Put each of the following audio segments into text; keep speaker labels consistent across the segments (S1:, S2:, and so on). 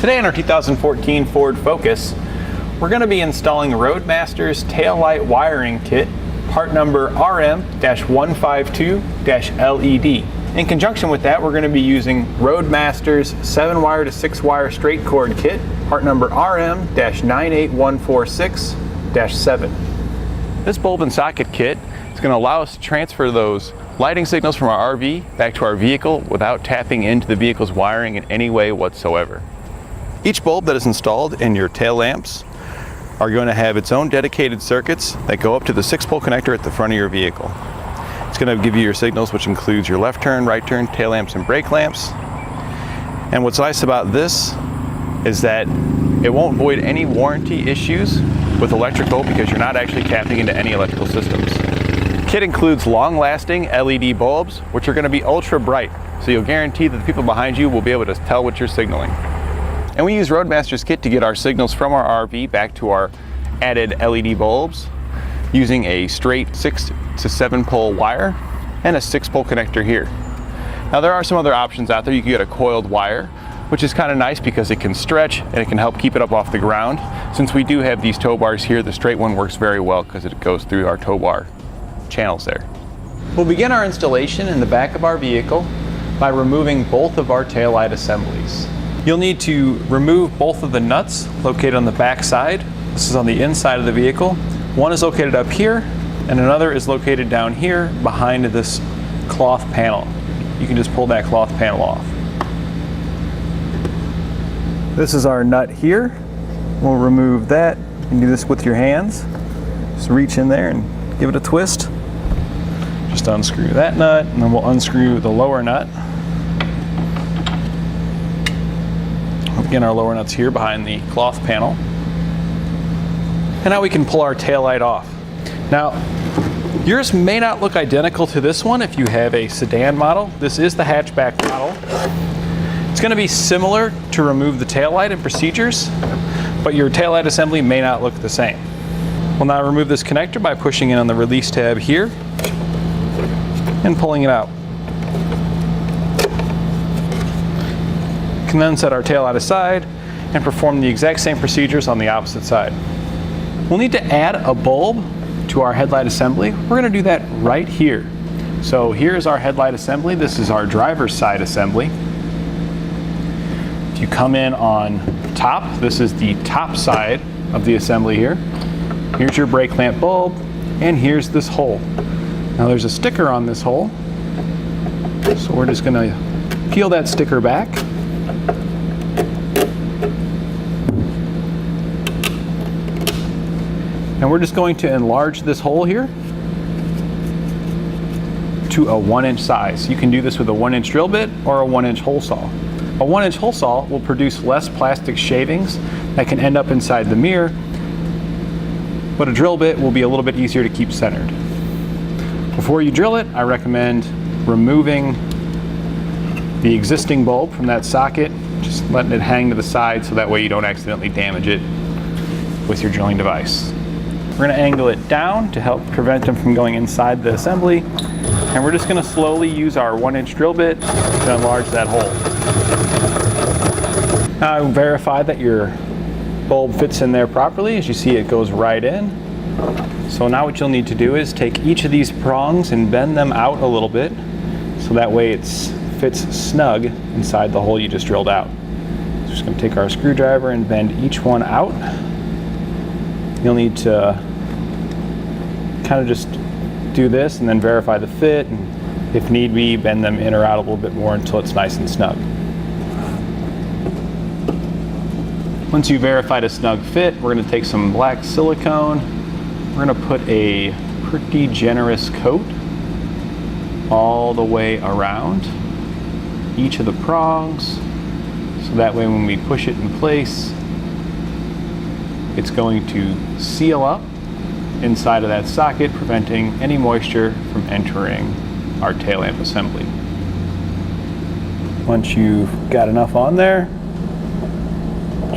S1: Today on our 2014 Ford Focus, we're going to be installing Roadmaster's taillight wiring kit, part number RM-152-LED. In conjunction with that, we're going to be using Roadmaster's 7-wire to 6-wire straight cord kit, part number RM-98146-7. This bulb and socket kit is going to allow us to transfer those lighting signals from our RV back to our vehicle without tapping into the vehicle's wiring in any way whatsoever. Each bulb that is installed in your tail lamps are going to have its own dedicated circuits that go up to the 6-pole connector at the front of your vehicle. It's going to give you your signals, which includes your left turn, right turn, tail lamps, and brake lamps. And what's nice about this is that it won't void any warranty issues with electrical because you're not actually tapping into any electrical systems. The kit includes long-lasting LED bulbs, which are going to be ultra bright, so you'll guarantee that the people behind you will be able to tell what you're signaling. And we use Roadmaster's kit to get our signals from our RV back to our added LED bulbs using a straight 6 to 7 pole wire and a 6-pole connector here. Now there are some other options out there. You can get a coiled wire, which is kind of nice because it can stretch and it can help keep it up off the ground. Since we do have these tow bars here, the straight one works very well because it goes through our tow bar channels there. We'll begin our installation in the back of our vehicle by removing both of our taillight assemblies. You'll need to remove both of the nuts located on the back side. This is on the inside of the vehicle. One is located up here, and another is located down here behind this cloth panel. You can just pull that cloth panel off. This is our nut here. We'll remove that. You can do this with your hands. Just reach in there and give it a twist. Just unscrew that nut, and then we'll unscrew the lower nut. Again, our lower nut's here behind the cloth panel. And now we can pull our taillight off. Now, yours may not look identical to this one if you have a sedan model. This is the hatchback model. It's going to be similar to remove the taillight in procedures, but your taillight assembly may not look the same. We'll now remove this connector by pushing in on the release tab here and pulling it out. We can then set our taillight aside and perform the exact same procedures on the opposite side. We'll need to add a bulb to our headlight assembly. We're going to do that right here. So here's our headlight assembly. This is our driver's side assembly. If you come in on top, this is the top side of the assembly here. Here's your brake lamp bulb, and here's this hole. Now there's a sticker on this hole, so we're just going to peel that sticker back. And we're just going to enlarge this hole here to a 1-inch size. You can do this with a 1-inch drill bit or a 1-inch hole saw. A 1-inch hole saw will produce less plastic shavings that can end up inside the mirror, but a drill bit will be a little bit easier to keep centered. Before you drill it, I recommend removing the existing bulb from that socket, just letting it hang to the side so that way you don't accidentally damage it with your drilling device. We're going to angle it down to help prevent them from going inside the assembly, and we're just going to slowly use our 1-inch drill bit to enlarge that hole. Now verify that your bulb fits in there properly. As you see, it goes right in. So now what you'll need to do is take each of these prongs and bend them out a little bit so that way it fits snug inside the hole you just drilled out. So just going to take our screwdriver and bend each one out. You'll need to kind of just do this and then verify the fit, and if need be, bend them in or out a little bit more until it's nice and snug. Once you verified a snug fit, we're going to take some black silicone. We're going to put a pretty generous coat all the way around each of the prongs, so that way when we push it in place, it's going to seal up inside of that socket, preventing any moisture from entering our tail lamp assembly. Once you've got enough on there,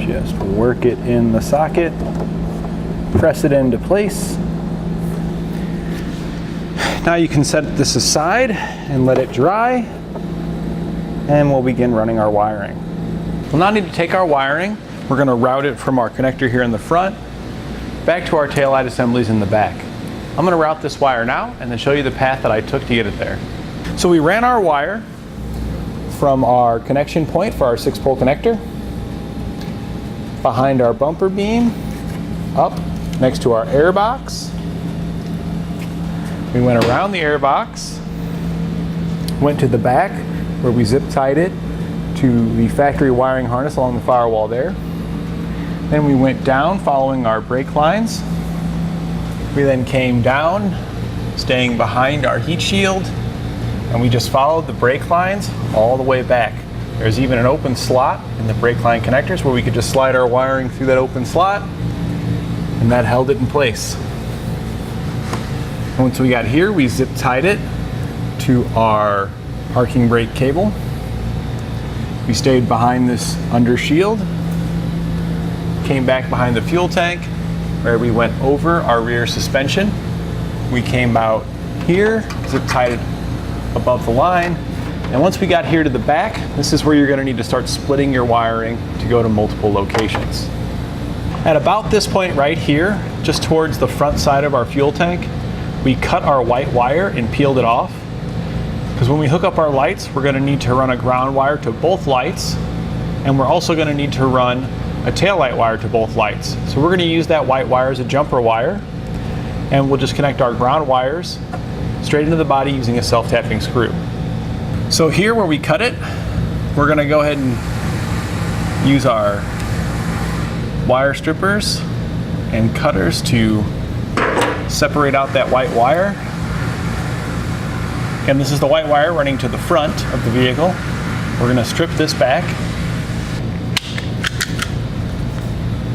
S1: just work it in the socket, press it into place. Now you can set this aside and let it dry, and we'll begin running our wiring. We'll now need to take our wiring. We're going to route it from our connector here in the front back to our taillight assemblies in the back. I'm going to route this wire now and then show you the path that I took to get it there. So we ran our wire from our connection point for our 6-pole connector behind our bumper beam, up next to our air box. We went around the air box, went to the back where we zip tied it to the factory wiring harness along the firewall there. Then we went down following our brake lines. We then came down, staying behind our heat shield, and we just followed the brake lines all the way back. There's even an open slot in the brake line connectors where we could just slide our wiring through that open slot, and that held it in place. Once we got here, we zip tied it to our parking brake cable. We stayed behind this under shield, came back behind the fuel tank where we went over our rear suspension. We came out here, zip tied it above the line, and once we got here to the back, this is where you're going to need to start splitting your wiring to go to multiple locations. At about this point right here, just towards the front side of our fuel tank, we cut our white wire and peeled it off, because when we hook up our lights, we're going to need to run a ground wire to both lights, and we're also going to need to run a taillight wire to both lights. So we're going to use that white wire as a jumper wire, and we'll just connect our ground wires straight into the body using a self-tapping screw. So here where we cut it, we're going to go ahead and use our wire strippers and cutters to separate out that white wire. And this is the white wire running to the front of the vehicle. We're going to strip this back.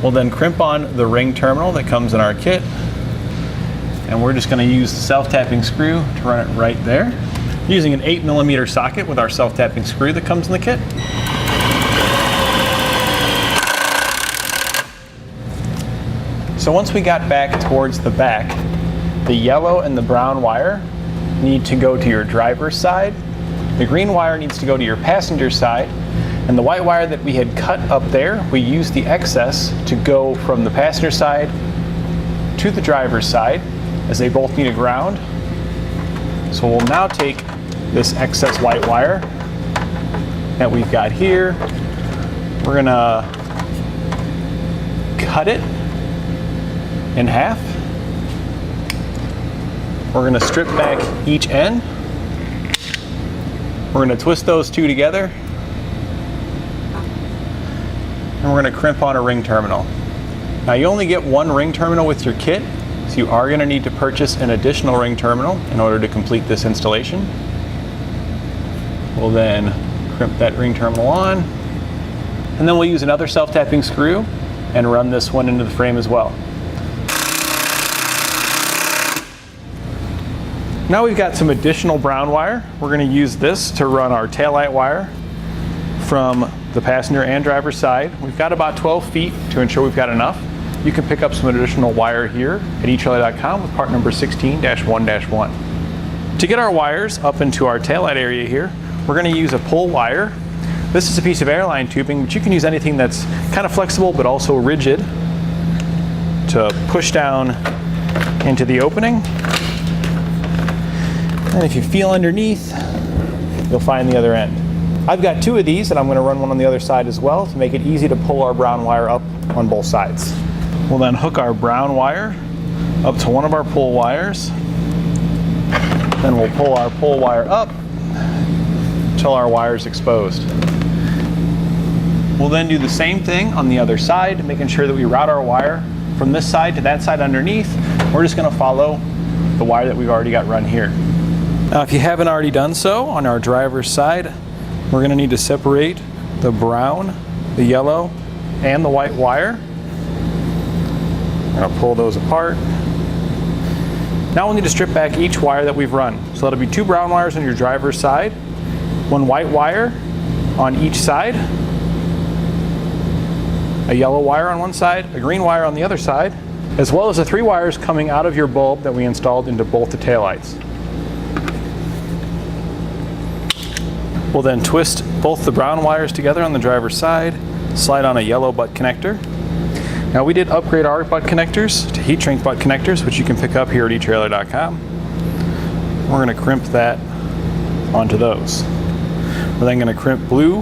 S1: We'll then crimp on the ring terminal that comes in our kit, and we're just going to use the self-tapping screw to run it right there, using an 8mm socket with our self-tapping screw that comes in the kit. So once we got back towards the back, the yellow and the brown wire need to go to your driver's side, the green wire needs to go to your passenger side, and the white wire that we had cut up there, we used the excess to go from the passenger side to the driver's side, as they both need a ground. So we'll now take this excess white wire that we've got here, we're gonna cut it in half. We're gonna strip back each end. We're gonna twist those two together, and we're going to crimp on a ring terminal. Now you only get one ring terminal with your kit, so you are going to need to purchase an additional ring terminal in order to complete this installation. We'll then crimp that ring terminal on, and then we'll use another self-tapping screw and run this one into the frame as well. Now we've got some additional brown wire. We're going to use this to run our taillight wire from the passenger and driver's side. We've got about 12 feet to ensure we've got enough. You can pick up some additional wire here at etrailer.com with part number 16-1-1. To get our wires up into our taillight area here, we're going to use a pull wire. This is a piece of airline tubing, but you can use anything that's kind of flexible but also rigid to push down into the opening. And if you feel underneath, you'll find the other end. I've got two of these, and I'm going to run one on the other side as well to make it easy to pull our brown wire up on both sides. We'll then hook our brown wire up to one of our pull wires. Then we'll pull our pull wire up until our wire is exposed. We'll then do the same thing on the other side, making sure that we route our wire from this side to that side underneath. We're just going to follow the wire that we've already got run here. Now, if you haven't already done so, on our driver's side, we're going to need to separate the brown, the yellow, and the white wire. We're going to pull those apart. Now we'll need to strip back each wire that we've run. So that'll be two brown wires on your driver's side, one white wire on each side, a yellow wire on one side, a green wire on the other side, as well as the three wires coming out of your bulb that we installed into both the taillights. We'll then twist both the brown wires together on the driver's side, slide on a yellow butt connector. Now we did upgrade our butt connectors to heat shrink butt connectors, which you can pick up here at etrailer.Com. We're going to crimp that onto those. We're then going to crimp blue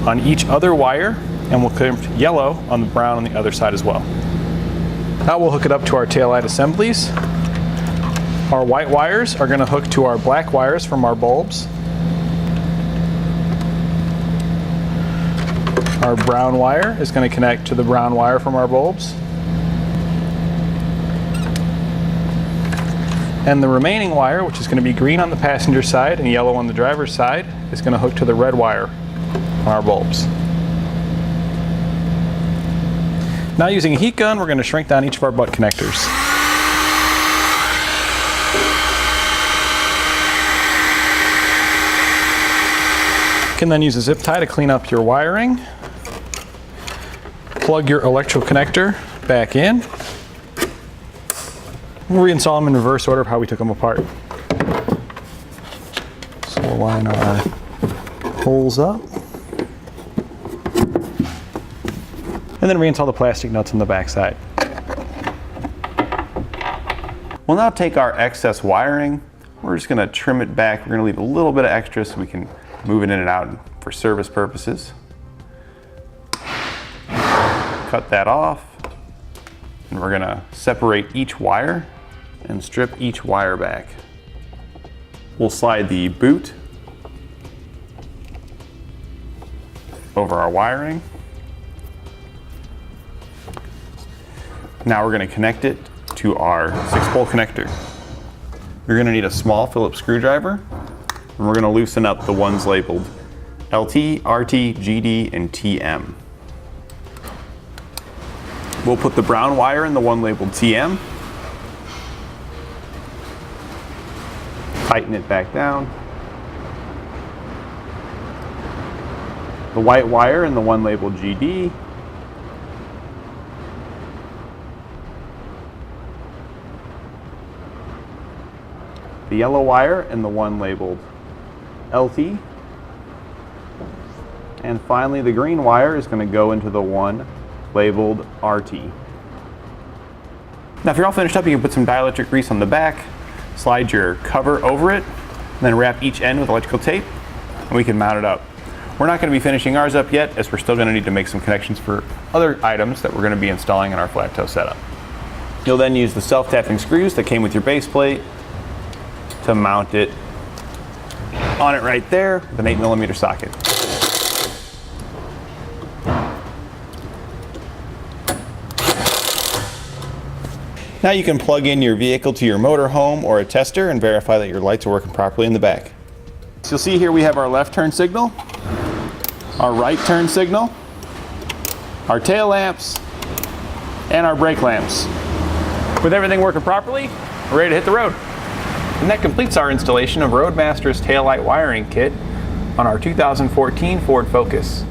S1: on each other wire, and we'll crimp yellow on the brown on the other side as well. Now we'll hook it up to our taillight assemblies. Our white wires are going to hook to our black wires from our bulbs. Our brown wire is going to connect to the brown wire from our bulbs. And the remaining wire, which is going to be green on the passenger side and yellow on the driver's side, is going to hook to the red wire on our bulbs. Now using a heat gun, we're going to shrink down each of our butt connectors. You can then use a zip tie to clean up your wiring. Plug your electrical connector back in. We'll reinstall them in reverse order of how we took them apart. So we'll line our holes up. And then reinstall the plastic nuts on the back side. We'll now take our excess wiring. We're just going to trim it back. We're going to leave a little bit of extra so we can move it in and out for service purposes. Cut that off. And we're going to separate each wire and strip each wire back. We'll slide the boot over our wiring. Now we're going to connect it to our 6-pole connector. You're going to need a small Phillips screwdriver, and we're going to loosen up the ones labeled LT, RT, GD, and TM. We'll put the brown wire in the one labeled TM. Tighten it back down. The white wire in the one labeled GD. The yellow wire in the one labeled LT. And finally, the green wire is going to go into the one labeled RT. Now if you're all finished up, you can put some dielectric grease on the back, slide your cover over it, and then wrap each end with electrical tape, and we can mount it up. We're not going to be finishing ours up yet, as we're still going to need to make some connections for other items that we're going to be installing in our flat toe setup. You'll then use the self-tapping screws that came with your base plate to mount it on it right there with an 8mm socket. Now you can plug in your vehicle to your motor home or a tester and verify that your lights are working properly in the back. So you'll see here we have our left turn signal, our right turn signal, our tail lamps, and our brake lamps. With everything working properly, we're ready to hit the road. And that completes our installation of Roadmaster's taillight wiring kit on our 2014 Ford Focus.